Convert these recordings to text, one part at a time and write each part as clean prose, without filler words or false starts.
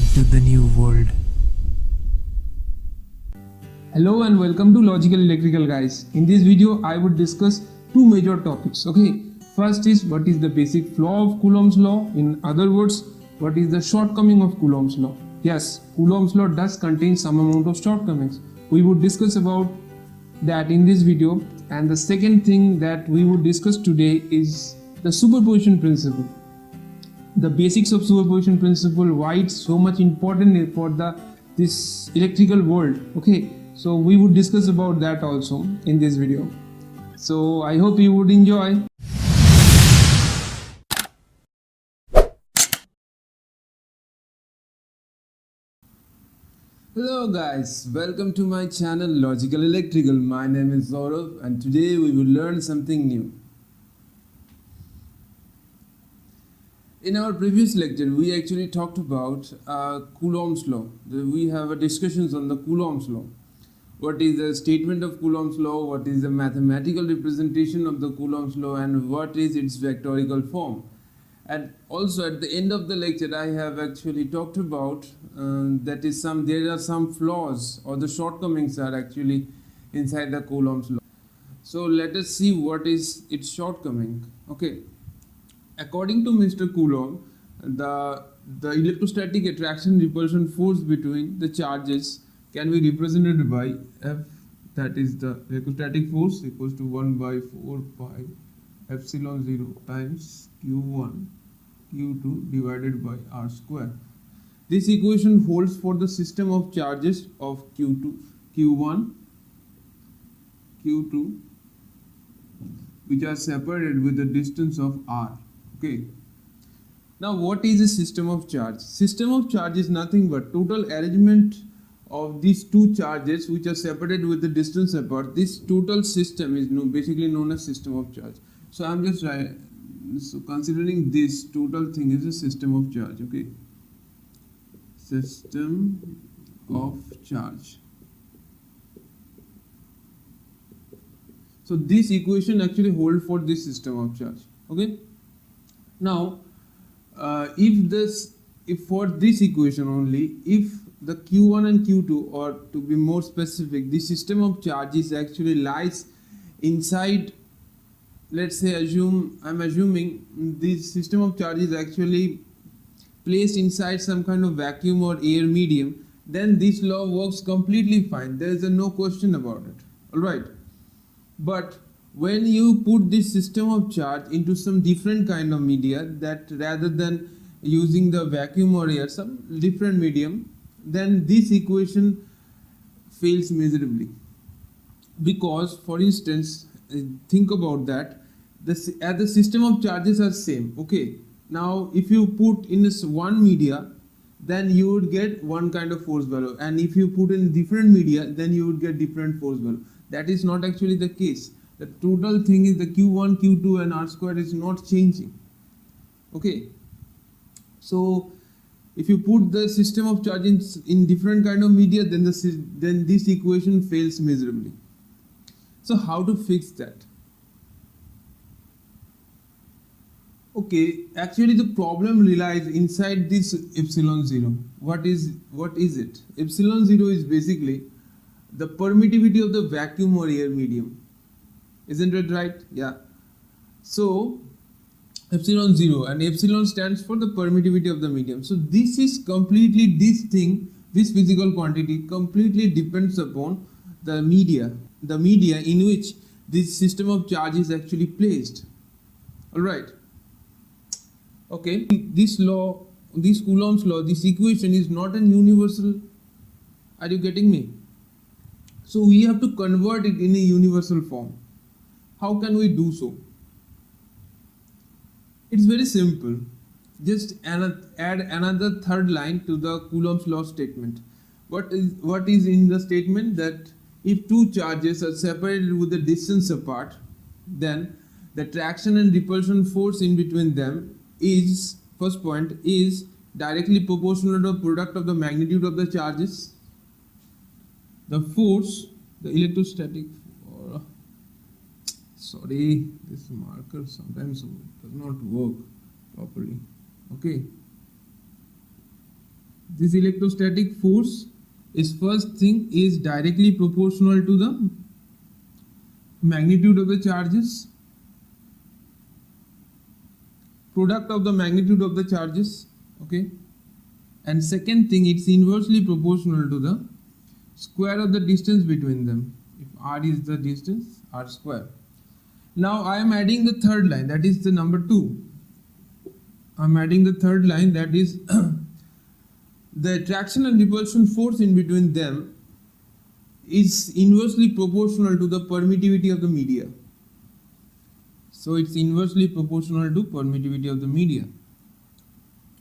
into the new world. Hello and welcome to Logical Electrical, guys. In this video I would discuss two major topics. Okay, first is what is the basic flaw of Coulomb's law. In other words, what is the shortcoming of Coulomb's law. Yes, Coulomb's law does contain some amount of shortcomings. We would discuss about that in this video. And the second thing that we would discuss today is the superposition principle. The basics of superposition principle, why it's so much important for this electrical world. Okay, so we would discuss about that also in this video. So I hope you would enjoy. Hello guys, welcome to my channel Logical Electrical. My name is Saurav and today we will learn something new. In our previous lecture, we actually talked about Coulomb's law. We have a discussions on the Coulomb's law. What is the statement of Coulomb's law? What is the mathematical representation of the Coulomb's law? And what is its vectorical form? And also at the end of the lecture, I have actually talked about there are some flaws or the shortcomings are actually inside the Coulomb's law. So let us see what is its shortcoming. Okay. According to Mr. Coulomb, the electrostatic attraction repulsion force between the charges can be represented by F, that is the electrostatic force, equals to 1 by 4 pi epsilon 0 times Q1 Q2 divided by R square. This equation holds for the system of charges of Q1, Q2, which are separated with the distance of R. Okay. Now what is a system of charge? System of charge is nothing but total arrangement of these two charges which are separated with the distance apart. This total system is basically known as system of charge. So I'm just considering this total thing is a system of charge. Okay. System of charge. So this equation actually holds for this system of charge. Okay. Now, if for this equation only, if the Q1 and Q2, or to be more specific, the system of charges actually lies inside, let's say I'm assuming this system of charges actually placed inside some kind of vacuum or air medium, then this law works completely fine. There is no question about it. Alright. But when you put this system of charge into some different kind of media, that rather than using the vacuum or air, some different medium, then this equation fails miserably. Because, for instance, think about that, as the system of charges are same. Okay. Now, if you put in this one media, then you would get one kind of force value, and if you put in different media, then you would get different force value. That is not actually the case. The total thing is the Q1, Q2 and R square is not changing. Okay. So if you put the system of charge in different kind of media, then this equation fails miserably. So how to fix that? Okay, actually the problem relies inside this epsilon 0. What is it? Epsilon 0 is basically the permittivity of the vacuum or air medium. Isn't it right? Yeah. So epsilon 0, and epsilon stands for the permittivity of the medium. So this is completely, this physical quantity completely depends upon the media in which this system of charge is actually placed. Alright. Okay. This law, this Coulomb's law, this equation is not an universal. Are you getting me? So we have to convert it in a universal form. How can we do so? It's very simple. Just add another third line to the Coulomb's law statement. What is in the statement? That if two charges are separated with a distance apart, then the traction and repulsion force in between them is, first point, is directly proportional to the product of the magnitude of the charges, the force, the electrostatic, sorry, this marker sometimes does not work properly. Okay. This electrostatic force is first thing is directly proportional to the magnitude of the charges, product of the magnitude of the charges, okay, and second thing, it's inversely proportional to the square of the distance between them. If r is the distance, r square. Now I am adding the third line, that is the number 2. I am adding the third line, that is the attraction and repulsion force in between them is inversely proportional to the permittivity of the media. So it's inversely proportional to permittivity of the media.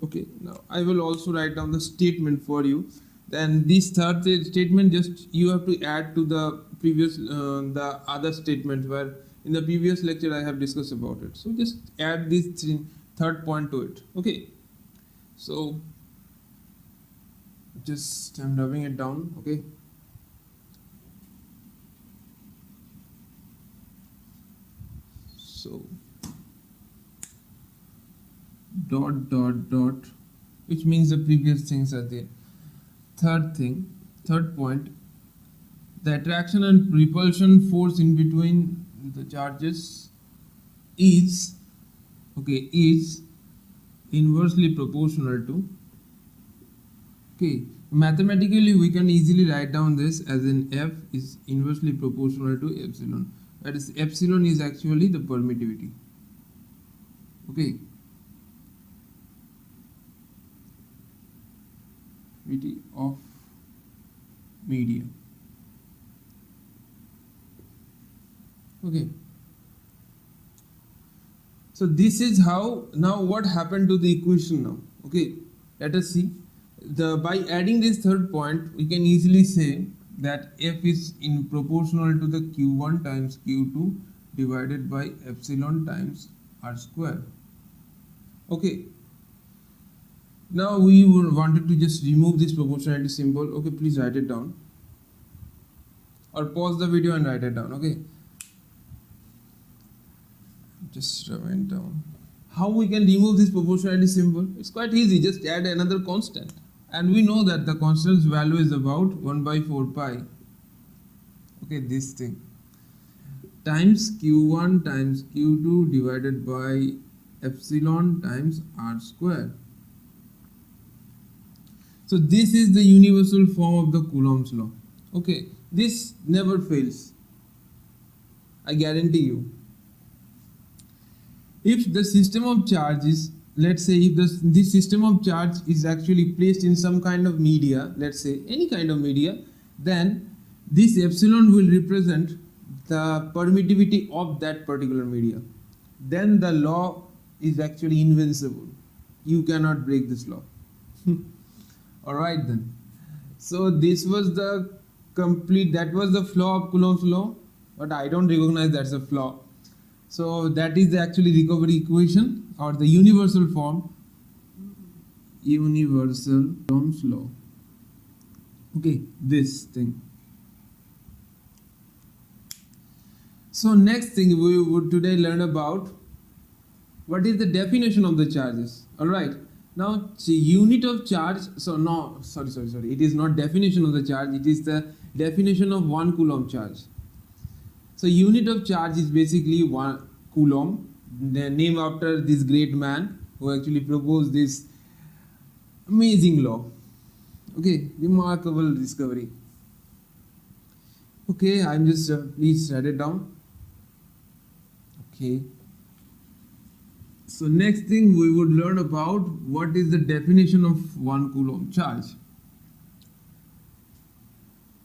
Okay, now I will also write down the statement for you. Then this third statement, just you have to add to the previous the other statement where in the previous lecture I have discussed about it. So just add this third point to it. Okay, so just I'm rubbing it down. Okay, so dot dot dot, which means the previous things are there. Third point, the attraction and repulsion force in between the charges is inversely proportional to, okay, mathematically we can easily write down this as in F is inversely proportional to epsilon. That is, epsilon is actually the permittivity. Okay, of media. Okay, so this is how. Now what happened to the equation now? Okay, let us see. By adding this third point, we can easily say that F is in proportional to the Q1 times Q2 divided by epsilon times R square. Okay, now we wanted to just remove this proportionality symbol. Okay, please write it down or pause the video and write it down. Okay, just write it down. How we can remove this proportionality symbol? It's quite easy, just add another constant, and we know that the constant's value is about 1 by 4 pi. Okay, this thing times Q1 times Q2 divided by epsilon times R square. So this is the universal form of the Coulomb's law. Okay, this never fails, I guarantee you. If the system of charge is, let's say if this system of charge is actually placed in some kind of media, let's say any kind of media, then this epsilon will represent the permittivity of that particular media. Then the law is actually invincible. You cannot break this law. Alright then. So this was the that was the flaw of Coulomb's law, but I don't recognize that's a flaw. So that is the actually recovery equation or the universal form, universal Coulomb's law. Okay, this thing. So next thing we would today learn about what is the definition of the charges. Alright, now unit of charge, so no, sorry, it is not definition of the charge, it is the definition of 1 Coulomb charge. So unit of charge is basically 1 Coulomb, named after this great man who actually proposed this amazing law. Okay, remarkable discovery. Okay, I'm just please write it down. Okay, so next thing we would learn about what is the definition of 1 Coulomb charge.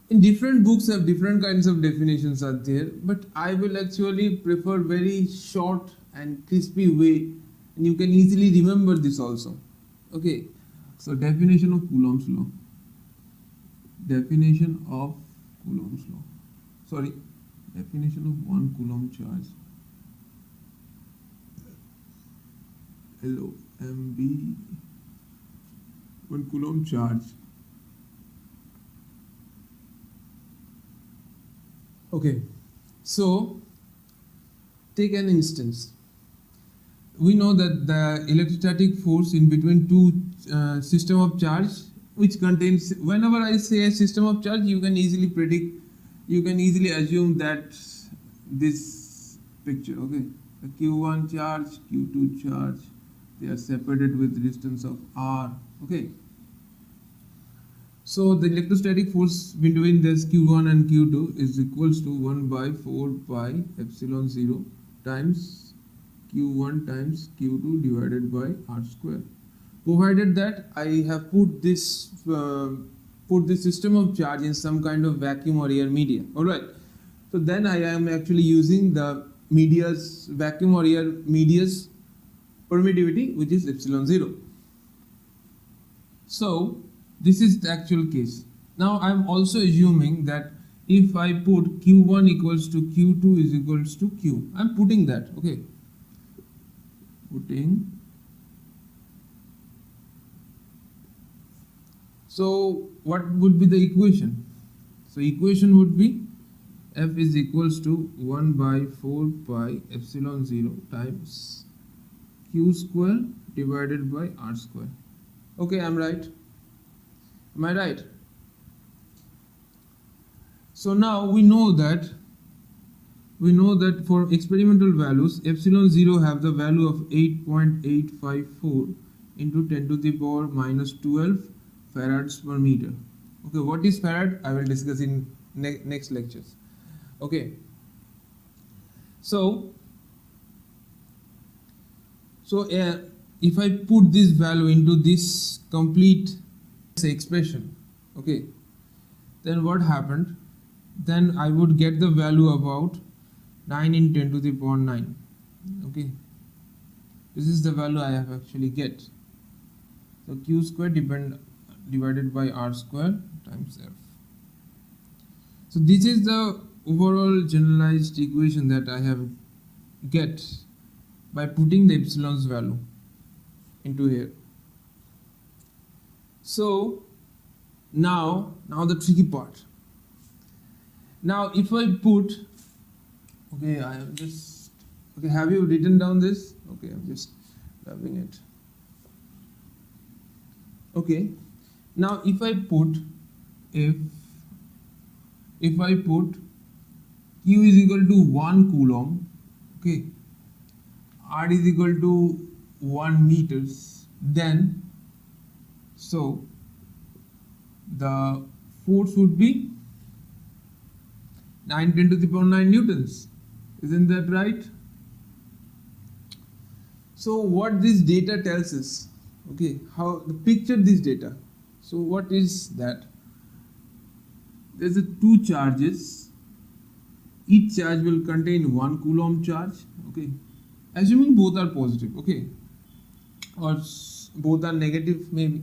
In different books have different kinds of definitions are there, but I will actually prefer very short and crispy way, and you can easily remember this also. Okay, so definition of Coulomb's law. Definition of Coulomb's law. Sorry, definition of 1 Coulomb charge. LOMB, 1 Coulomb charge. Okay, so take an instance. We know that the electrostatic force in between two system of charge which contains, whenever I say a system of charge, you can easily predict, you can easily assume that this picture, okay, the Q1 charge, Q2 charge, they are separated with distance of r, okay. So the electrostatic force between this Q1 and Q2 is equals to 1 by 4 pi epsilon 0 times Q1 times Q2 divided by r square. Provided that I have put this system of charge in some kind of vacuum or air media. Alright. So then I am actually using the media's vacuum or air media's permittivity, which is epsilon 0. So this is the actual case. Now I am also assuming that if I put Q1 equals to Q2 is equals to Q, I am putting that, okay. So what would be the equation? So equation would be F is equals to 1 by 4 pi epsilon 0 times Q square divided by R square. Okay, I'm right. Am I right? So now we know that for experimental values, epsilon 0 have the value of 8.854 into 10 to the power minus 12 farads per meter. Okay, what is farad? I will discuss in next lectures. Okay. So if I put this value into this complete expression, okay, then what happened? Then I would get the value about 9 in 10 to the power 9. Okay, this is the value I have actually get. So Q square divided by R square times F. So this is the overall generalized equation that I have get by putting the epsilon's value into here. So now the tricky part. Now if I put, okay, I am just, okay, have you written down this? Okay, I'm just grabbing it. Okay, now if I put Q is equal to 1 coulomb, okay, R is equal to 1 meters, then so the force would be 9 10 to the power 9 newtons. Isn't that right? So what this data tells us, okay, how the picture this data. So what is that? There's two charges. Each charge will contain 1 coulomb charge, okay, assuming both are positive, okay, or both are negative, maybe.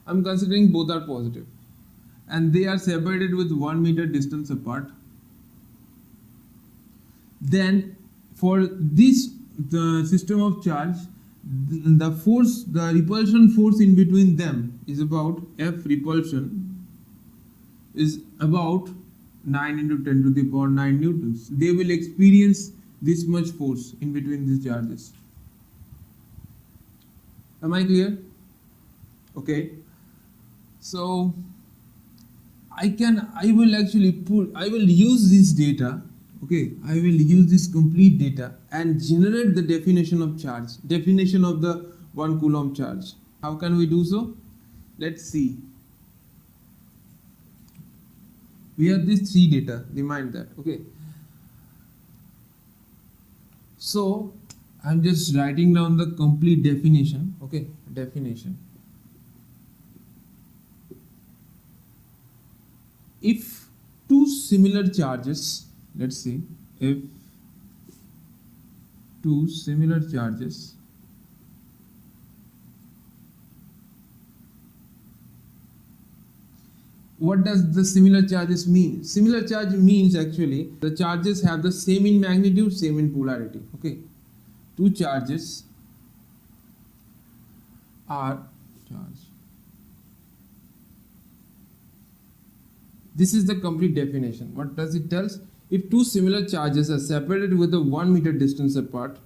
I'm considering both are positive, and they are separated with 1 meter distance apart. Then for this, the system of charge, the force, the repulsion force in between them is about, F repulsion is about 9 into 10 to the power 9 newtons. They will experience this much force in between these charges. Am I clear? Okay. So I will use this data, okay, I will use this complete data and generate the definition of charge, definition of the 1 coulomb charge. How can we do so? Let's see. We have these three data, remind that, okay. So I'm just writing down the complete definition, okay, definition. If two similar charges, let's say, if two similar charges what does the similar charges mean? Similar charge means actually the charges have the same in magnitude, same in polarity, okay. Two charges are charged. This is the complete definition. What does it tell? If two similar charges are separated with a 1 meter distance apart,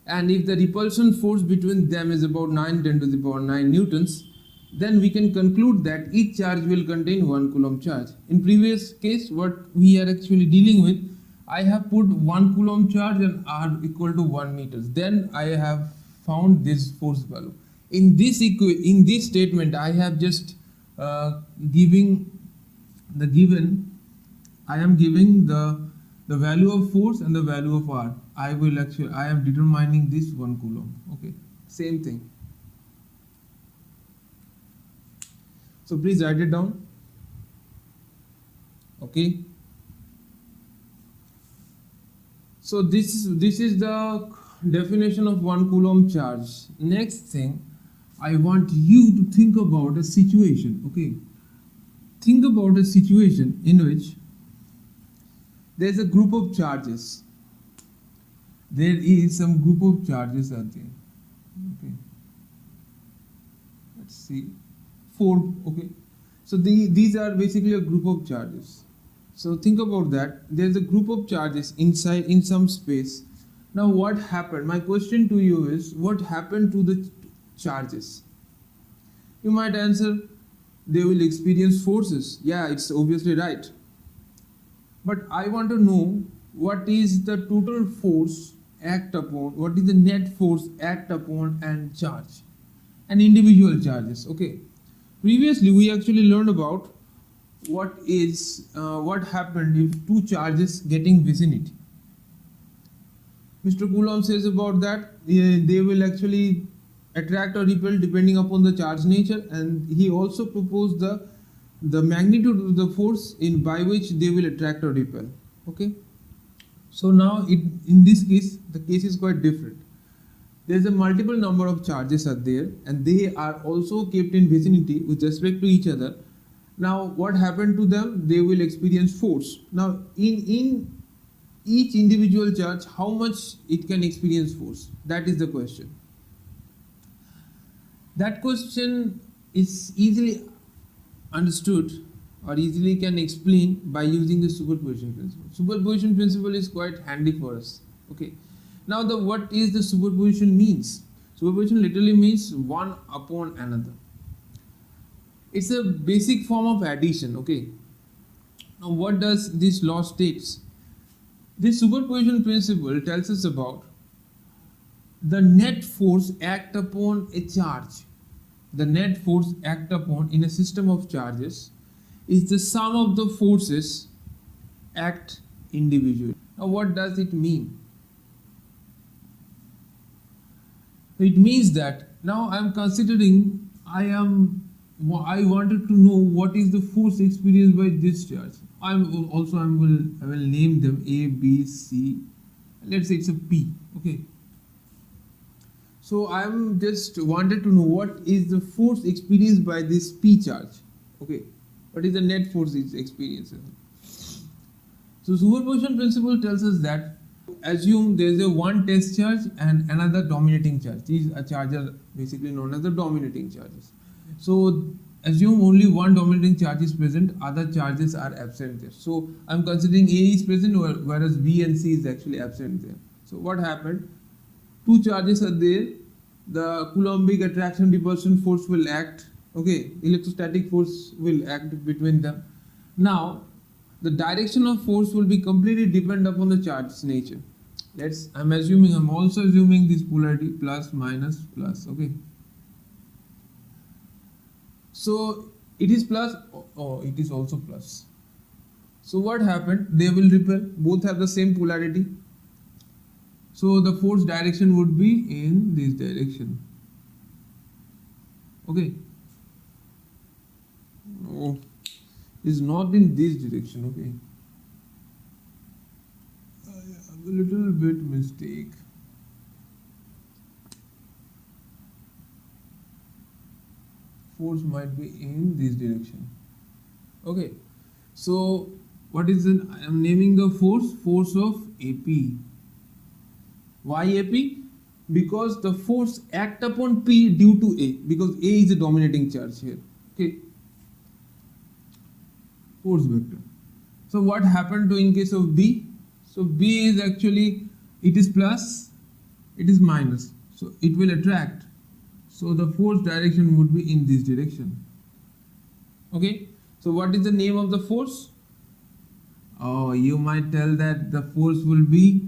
and if the repulsion force between them is about 9 10 to the power 9 newtons, then we can conclude that each charge will contain 1 coulomb charge. In previous case, what we are actually dealing with, I have put 1 coulomb charge and R equal to 1 meters. Then I have found this force value. In this statement, I have just giving the value of force and the value of R. I am determining this 1 coulomb. Okay, same thing. So please write it down. Okay. So this is the definition of 1 coulomb charge. Next thing, I want you to think about a situation. Okay. Think about a situation in which there is a group of charges. There is some group of charges out there. Okay. Let's see. 4. Okay. So these are basically a group of charges. So think about that. There's a group of charges inside in some space. Now what happened? My question to you is, what happened to the charges? You might answer, they will experience forces. Yeah, it's obviously right. But I want to know what is the total force act upon, what is the net force act upon and charge, and individual charges. Okay. Previously we actually learned about what happened if two charges getting vicinity. Mr. Coulomb says about that they will actually attract or repel depending upon the charge nature, and he also proposed the magnitude of the force by which they will attract or repel. Okay. So now in this case the case is quite different. There is a multiple number of charges are there, and they are also kept in vicinity with respect to each other. Now what happened to them? They will experience force. Now in each individual charge, how much it can experience force? That is the question. That question is easily understood or easily can explain by using the superposition principle. Superposition principle is quite handy for us. Okay. Now what is the superposition means? Superposition literally means one upon another. It's a basic form of addition. Okay. Now what does this law states? This superposition principle tells us about the net force act upon a charge. The net force act upon in a system of charges is the sum of the forces act individually. Now what does it mean? It means that now I am considering I wanted to know what is the force experienced by this charge. I will name them A, B, C. Let's say it's a P. Okay. So I am just wanted to know what is the force experienced by this P charge. Okay. What is the net force it experiences? So superposition principle tells us that assume there is a one test charge and another dominating charge. These charges are basically known as the dominating charges. So assume only one dominating charge is present, other charges are absent there. So I'm considering A is present whereas B and C is actually absent there. So what happened? Two charges are there. The Coulombic attraction repulsion force will act. Okay, electrostatic force will act between them. Now the direction of force will be completely dependent upon the charge's nature. I'm also assuming this polarity plus minus plus. Okay. So it is plus, it is also plus. So what happened? They will repel, both have the same polarity. So the force direction would be in this direction. Okay. No, it's not in this direction. Okay. I have a little bit mistake. Force might be in this direction. Okay. So what is it? I am naming the force of AP. Why AP? Because the force act upon P due to A, because A is a dominating charge here. Okay. Force vector. So what happened to in case of B? So B is actually, it is plus, it is minus. So it will attract. So the force direction would be in this direction. Okay, so what is the name of the force? Oh, you might tell that the force will be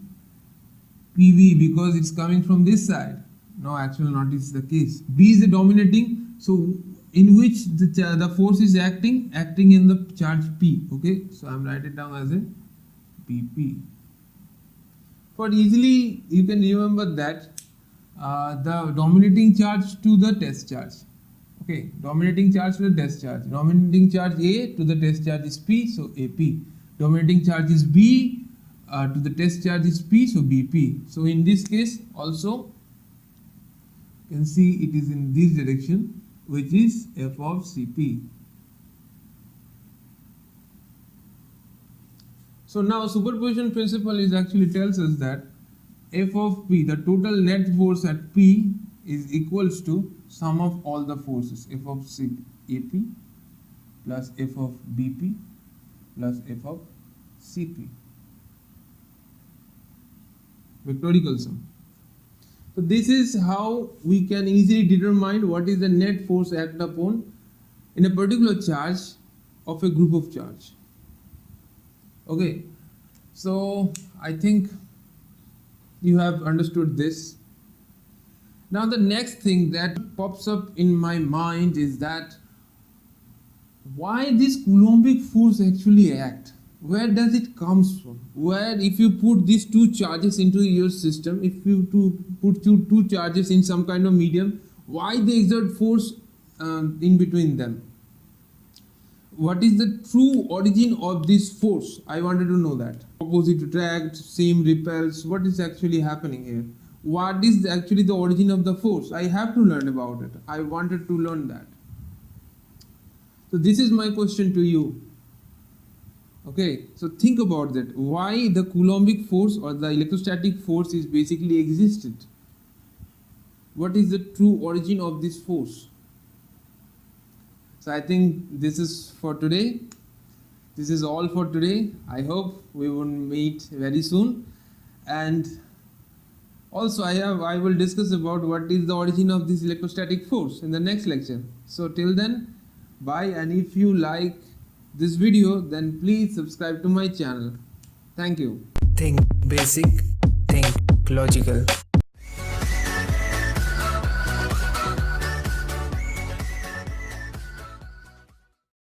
PV because it's coming from this side. No, actually not is the case. B is the dominating, so in which the force is acting in the charge P. Okay, so I'm writing it down as a PP. For easily you can remember that the dominating charge to the test charge. Okay, dominating charge to the test charge. Dominating charge A to the test charge is P, so AP. Dominating charge is B to the test charge is P, so BP. So in this case also you can see it is in this direction, which is F of Cp. So now superposition principle is actually tells us that F of P, the total net force at P, is equals to sum of all the forces, F of AP plus F of BP plus F of Cp. Vectorical sum. So this is how we can easily determine what is the net force acted upon in a particular charge of a group of charge. Okay, so I think you have understood this. Now the next thing that pops up in my mind is that why this Coulombic force actually act? Where does it comes from? Where if you put these two charges into your system, if you put two charges in some kind of medium, why they exert force in between them? What is the true origin of this force? I wanted to know that. Opposite attract, same repels. What is actually happening here? What is actually the origin of the force? I have to learn about it. I wanted to learn that. So this is my question to you. Okay, so think about that. Why the Coulombic force or the electrostatic force is basically existed? What is the true origin of this force? So I think this is for today. This is all for today. I hope we will meet very soon. And also I will discuss about what is the origin of this electrostatic force in the next lecture. So till then, bye. And if you like this video, then please subscribe to my channel. Thank you. Think basic, think logical.